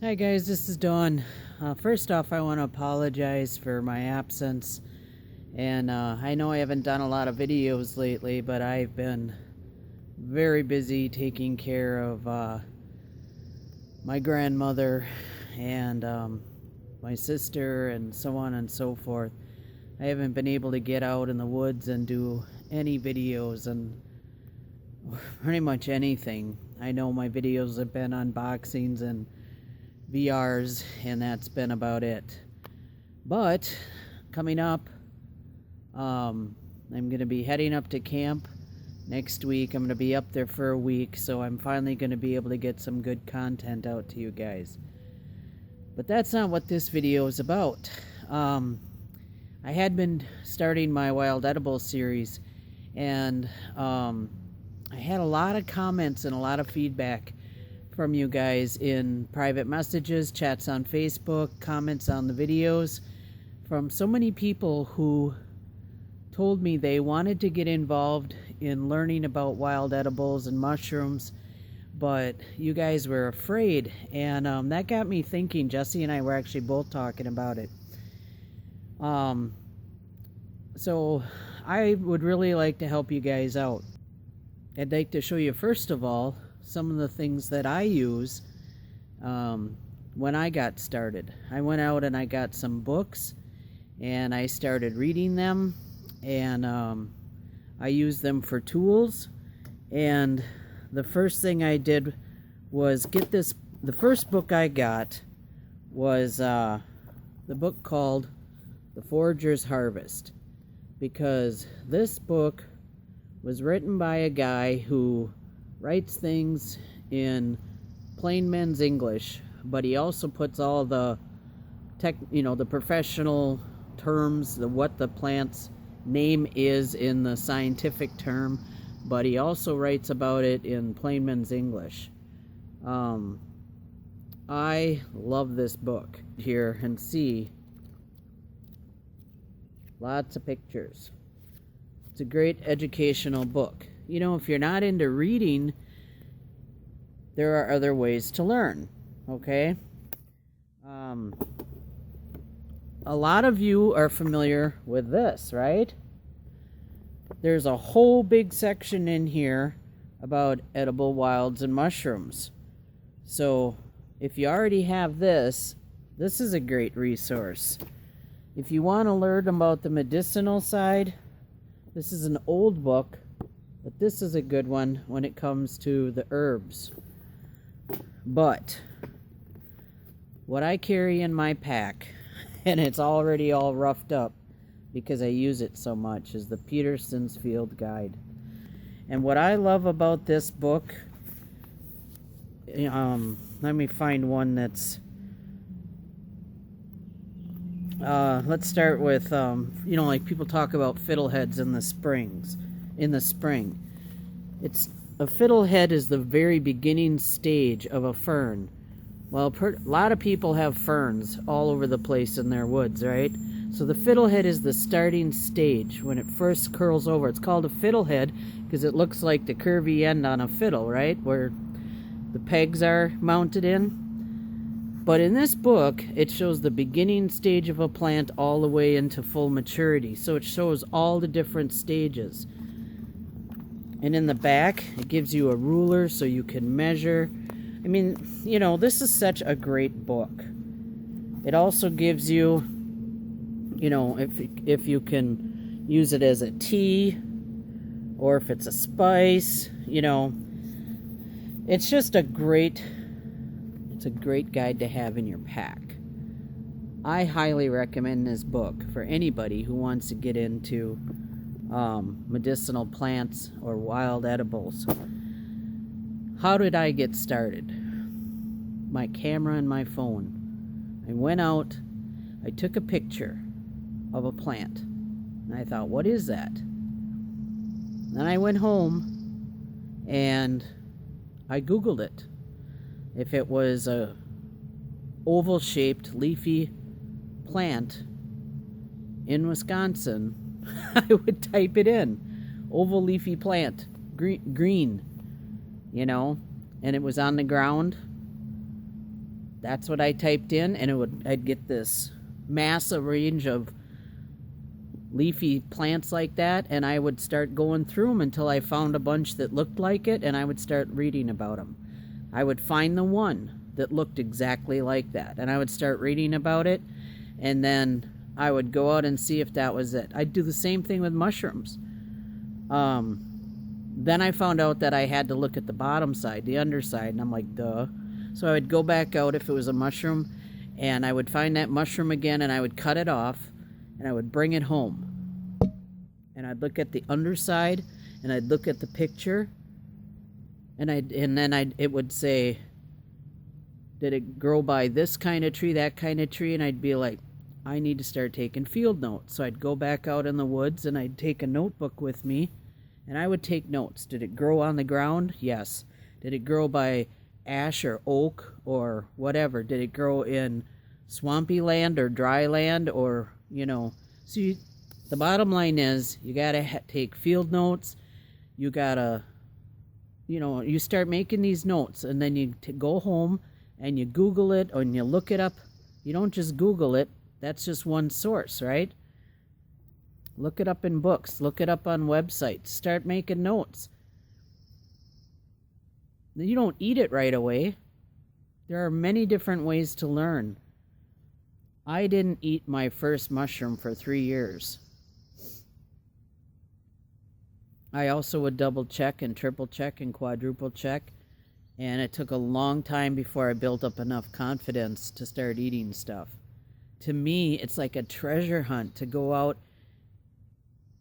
Hi guys, this is Dawn. First off, I want to apologize for my absence, and I know I haven't done a lot of videos lately, but I've been very busy taking care of my grandmother and my sister and so on and so forth. I haven't been able to get out in the woods and do any videos and pretty much anything. I know my videos have been unboxings and VRs, and that's been about it. But coming up, I'm going to be heading up to camp next week. I'm going to be up there for a week, so I'm finally going to be able to get some good content out to you guys. But that's not what this video is about. I had been starting my wild edible series, and I had a lot of comments and a lot of feedback from you guys in private messages, chats on Facebook, comments on the videos, from so many people who told me they wanted to get involved in learning about wild edibles and mushrooms, but you guys were afraid, and that got me thinking. Jesse and I were actually both talking about it. So I would really like to help you guys out. I'd like to show you, first of all, some of the things that I use when I got started. I went out and I got some books and I started reading them, and I used them for tools. And the first thing I did was get this. The first book I got was the book called The Forager's Harvest, because this book was written by a guy who writes things in plain men's English, but he also puts all the the professional terms, what the plant's name is in the scientific term, but he also writes about it in plain men's English. I love this book. Here and see lots of pictures. It's a great educational book. You know, if you're not into reading, there are other ways to learn, okay? A lot of you are familiar with this, right? There's a whole big section in here about edible wilds and mushrooms. So if you already have this, this is a great resource. If you want to learn about the medicinal side, this is an old book, but this is a good one when it comes to the herbs. But what I carry in my pack, and it's already all roughed up because I use it so much, is the Peterson's Field Guide. And what I love about this book, let me find one that's, let's start with, like people talk about fiddleheads in the spring. A fiddlehead is the very beginning stage of a fern. Well, a lot of people have ferns all over the place in their woods, right? So the fiddlehead is the starting stage when it first curls over. It's called a fiddlehead because it looks like the curvy end on a fiddle, right? Where the pegs are mounted in. But in this book, it shows the beginning stage of a plant all the way into full maturity. So it shows all the different stages. And in the back, it gives you a ruler so you can measure. I mean, this is such a great book. It also gives you, if you can use it as a tea or if it's a spice, it's just a great guide to have in your pack. I highly recommend this book for anybody who wants to get into medicinal plants or wild edibles. How did I get started? My camera and my phone. I went out, I took a picture of a plant, and I thought, what is that? Then I went home and I Googled it. If it was a oval-shaped leafy plant in Wisconsin, I would type it in. Oval leafy plant, green, and it was on the ground. that's what I typed in, and I'd get this massive range of leafy plants like that, and I would start going through them until I found a bunch that looked like it, and I would start reading about them. I would find the one that looked exactly like that, and I would start reading about it, and then I would go out and see if that was it. I'd do the same thing with mushrooms. Then I found out that I had to look at the bottom side, the underside, and I'm like, duh. So I would go back out if it was a mushroom, and I would find that mushroom again, and I would cut it off, and I would bring it home. And I'd look at the underside, and I'd look at the picture, and then it would say, did it grow by this kind of tree, that kind of tree? And I'd be like, I need to start taking field notes. So I'd go back out in the woods, and I'd take a notebook with me, and I would take notes. Did it grow on the ground? Yes. Did it grow by ash or oak or whatever? Did it grow in swampy land or dry land, or, so the bottom line is you got to take field notes. You got to, you start making these notes, and then you go home and you Google it, and you look it up. You don't just Google it. That's just one source, right? Look it up in books. Look it up on websites. Start making notes. You don't eat it right away. There are many different ways to learn. I didn't eat my first mushroom for 3 years. I also would double check and triple check and quadruple check, and it took a long time before I built up enough confidence to start eating stuff. To me, it's like a treasure hunt to go out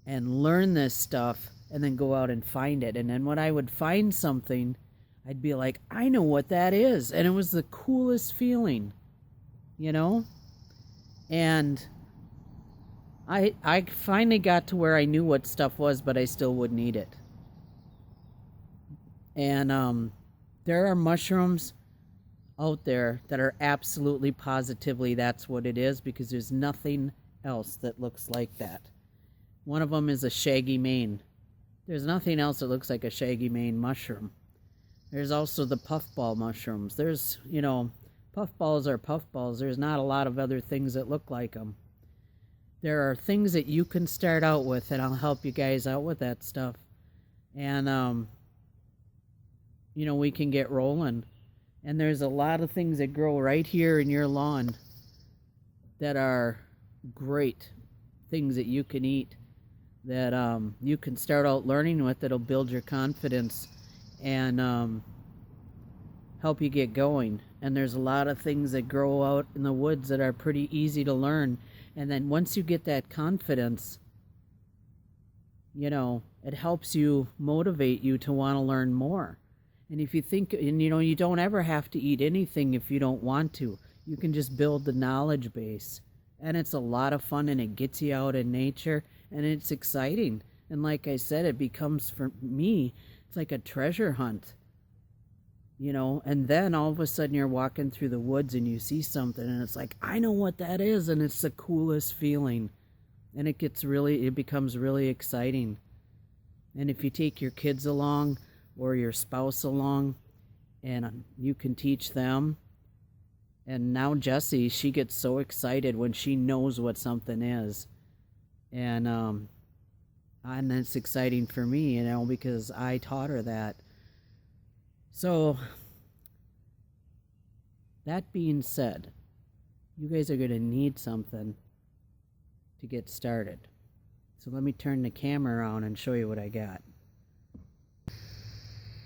and learn this stuff and then go out and find it. And then when I would find something, I'd be like, I know what that is. And it was the coolest feeling, And I finally got to where I knew what stuff was, but I still wouldn't eat it. And there are mushrooms out there that are absolutely positively that's what it is, because there's nothing else that looks like that. One of them is a shaggy mane. There's nothing else that looks like a shaggy mane mushroom. There's also the puffball mushrooms. There's, puffballs are puffballs. There's not a lot of other things that look like them. There are things that you can start out with, and I'll help you guys out with that stuff. And, we can get rolling. And there's a lot of things that grow right here in your lawn that are great things that you can eat, that you can start out learning with, that'll build your confidence and help you get going. And there's a lot of things that grow out in the woods that are pretty easy to learn. And then once you get that confidence, it helps you motivate you to want to learn more. And if you think, and you don't ever have to eat anything if you don't want to. You can just build the knowledge base. And it's a lot of fun, and it gets you out in nature, and it's exciting. And like I said, it becomes, for me, it's like a treasure hunt. And then all of a sudden you're walking through the woods and you see something, and it's like, I know what that is, and it's the coolest feeling. And it becomes really exciting. And if you take your kids along, or your spouse along, and you can teach them. And now Jessie, she gets so excited when she knows what something is. And it's exciting for me, because I taught her that. So, that being said, you guys are going to need something to get started. So let me turn the camera around and show you what I got.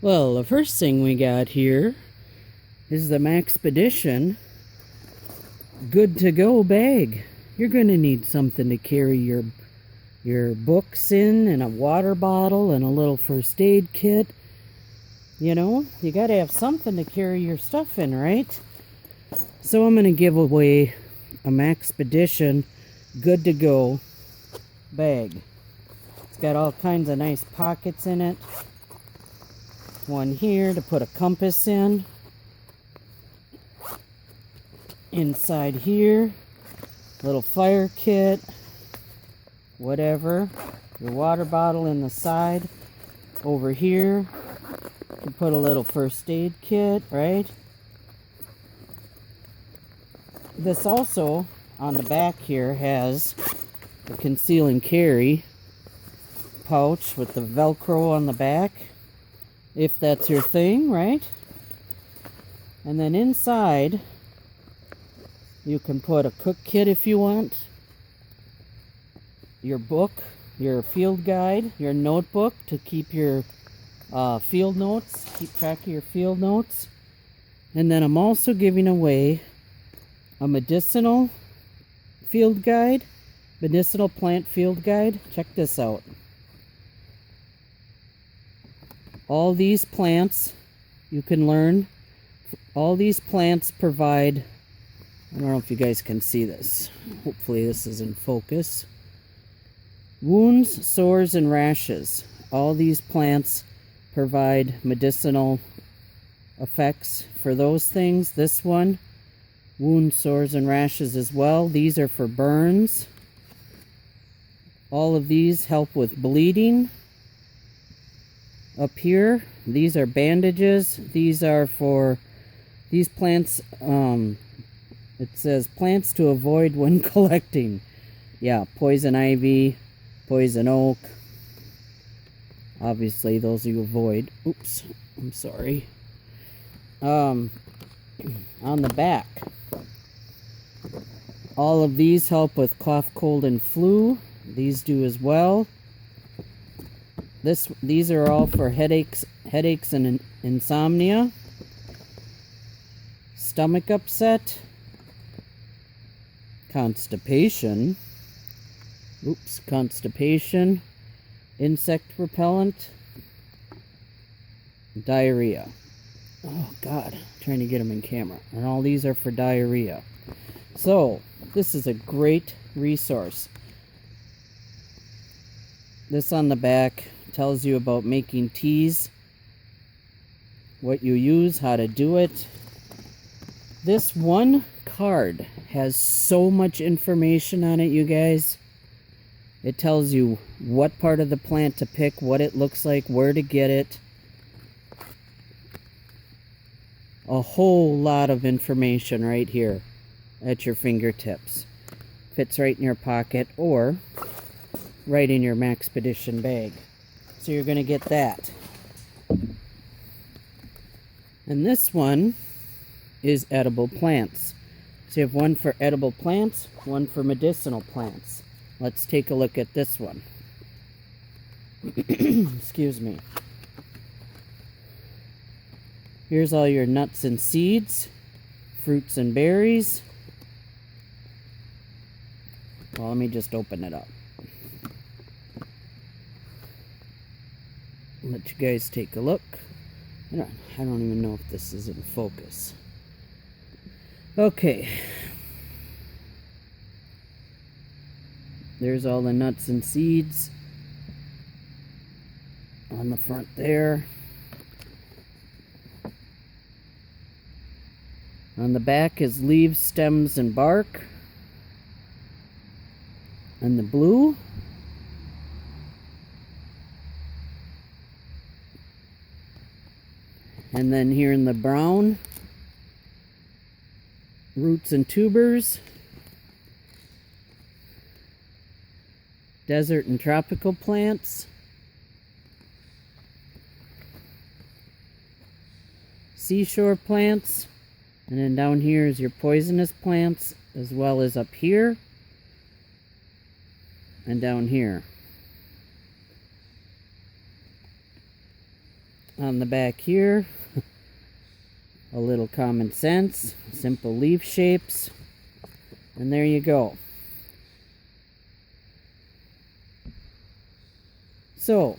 Well, the first thing we got here is the Maxpedition Good to Go bag. You're going to need something to carry your books in, and a water bottle, and a little first aid kit. You got to have something to carry your stuff in, right? So I'm going to give away a Maxpedition Good to Go bag. It's got all kinds of nice pockets in it. One here to put a compass in. Inside here, little fire kit, whatever. Your water bottle in the side. Over here, you put a little first aid kit, right? This also, on the back here, has the conceal and carry pouch with the Velcro on the back, if that's your thing, right? And then inside, you can put a cook kit if you want, your book, your field guide, your notebook to keep your field notes, keep track of your field notes. And then I'm also giving away a medicinal field guide, medicinal plant field guide. Check this out. All these plants, you can learn, all these plants provide, I don't know if you guys can see this. Hopefully this is in focus. Wounds, sores, and rashes. All these plants provide medicinal effects for those things. This one, wounds, sores, and rashes as well. These are for burns. All of these help with bleeding. Up here, these are bandages. These are for these plants. It says plants to avoid when collecting. Yeah, poison ivy, poison oak. Obviously, those you avoid. Oops, I'm sorry. On the back, all of these help with cough, cold, and flu. These do as well. These are all for headaches and insomnia, stomach upset, constipation, insect repellent, diarrhea. Oh God, I'm trying to get them in camera. And all these are for diarrhea. So, this is a great resource. This on the back tells you about making teas, what you use, how to do it. This one card has so much information on it, you guys. It tells you what part of the plant to pick, what it looks like, where to get it. A whole lot of information right here at your fingertips. Fits right in your pocket or right in your Maxpedition bag. So you're going to get that. And this one is edible plants. So you have one for edible plants, one for medicinal plants. Let's take a look at this one. Excuse me. Here's all your nuts and seeds, fruits and berries. Well, let me just open it up. Let you guys take a look. I don't even know if this is in focus. Okay. There's all the nuts and seeds on the front there. On the back is leaves, stems, and bark. And the blue. And then here in the brown, roots and tubers, desert and tropical plants, seashore plants, and then down here is your poisonous plants, as well as up here and down here. On the back here, a little common sense, simple leaf shapes, and there you go. So,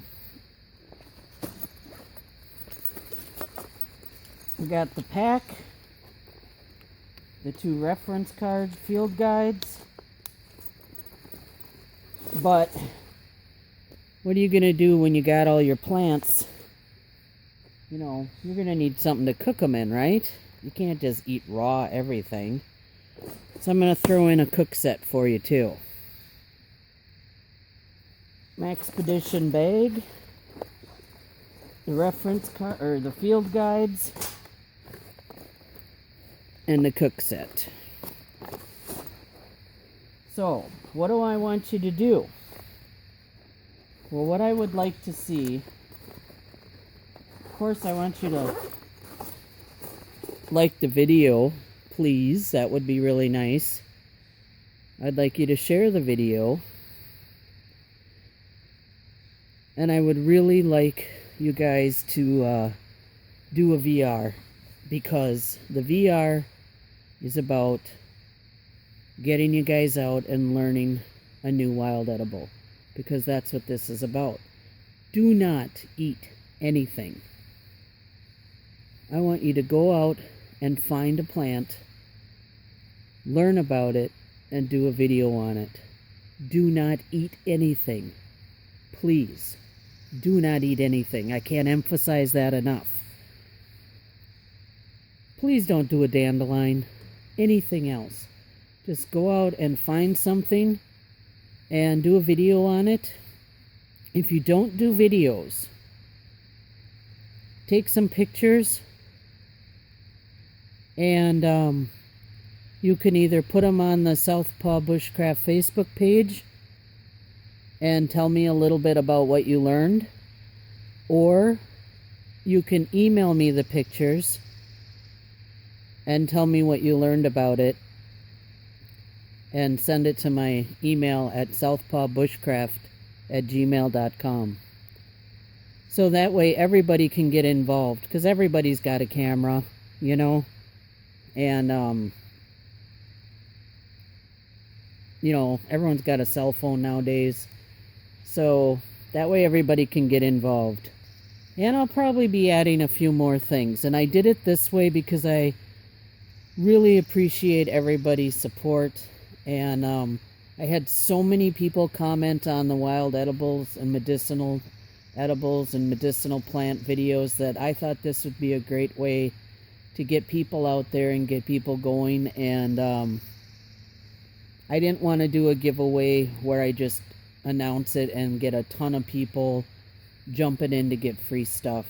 we got the pack, the 2 reference card field guides, but what are you going to do when you got all your plants? You know, you're going to need something to cook them in, right? You can't just eat raw everything. So I'm going to throw in a cook set for you too. Maxpedition bag, the reference card, or the field guides, and the cook set. So, what do I want you to do? Well, what I would like to see, of course, I want you to like the video, please. That would be really nice. I'd like you to share the video. And I would really like you guys to do a VR, because the VR is about getting you guys out and learning a new wild edible, because that's what this is about. Do not eat anything. I want you to go out and find a plant, learn about it, and do a video on it. Do not eat anything. Please, do not eat anything. I can't emphasize that enough. Please don't do a dandelion. Anything else. Just go out and find something and do a video on it. If you don't do videos, take some pictures, and you can either put them on the Southpaw Bushcraft Facebook page and tell me a little bit about what you learned, or you can email me the pictures and tell me what you learned about it, and send it to my email at southpawbushcraft@gmail.com. So that way everybody can get involved, because everybody's got a camera, you know, and you know, everyone's got a cell phone nowadays. So that way everybody can get involved. And I'll probably be adding a few more things. And I did it this way because I really appreciate everybody's support. And I had so many people comment on the wild edibles and medicinal plant videos that I thought this would be a great way to get people out there and get people going. And I didn't want to do a giveaway where I just announce it and get a ton of people jumping in to get free stuff.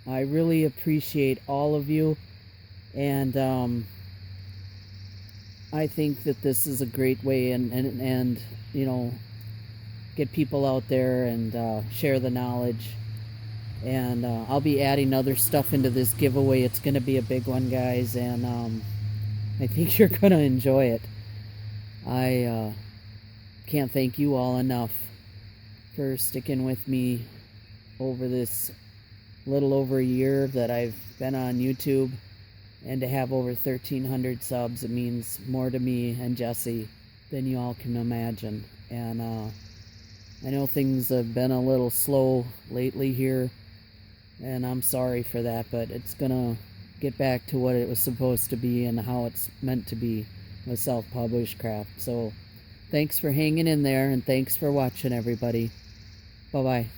I really appreciate all of you, and I think that this is a great way and you know, get people out there and share the knowledge. And I'll be adding other stuff into this giveaway. It's going to be a big one, guys, and I think you're going to enjoy it. I can't thank you all enough for sticking with me over this little over a year that I've been on YouTube, and to have over 1,300 subs. It means more to me and Jesse than you all can imagine. And I know things have been a little slow lately here, and I'm sorry for that, but it's gonna get back to what it was supposed to be and how it's meant to be with Southpaw Bushcraft. So thanks for hanging in there, and thanks for watching, everybody. Bye-bye.